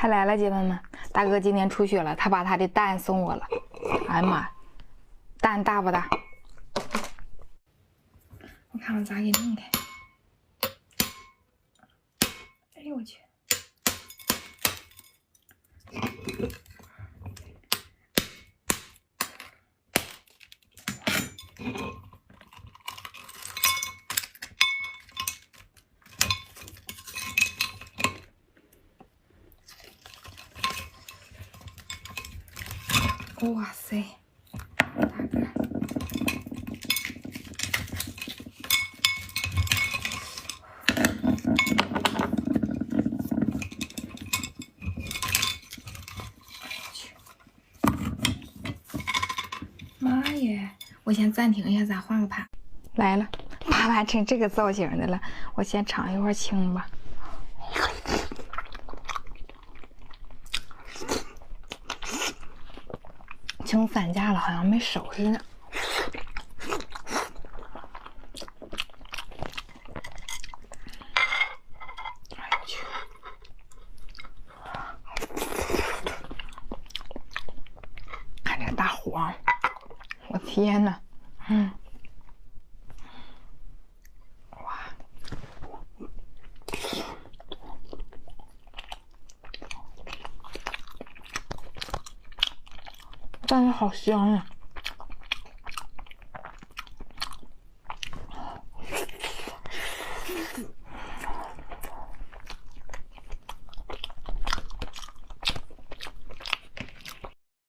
还来了，姐妹们，大哥今天出去了，他把他的蛋送我了。哎呀妈，蛋大不大？我看我咋给弄开。哎呦我去！哇塞，大个！妈耶！我先暂停一下，咱换个盘。来了，爬完成这个造型的了，我先尝一会儿青吧。青散架了，好像没熟似的。哎呦我去！看这个大黄，我天哪！哇！蛋好香呀！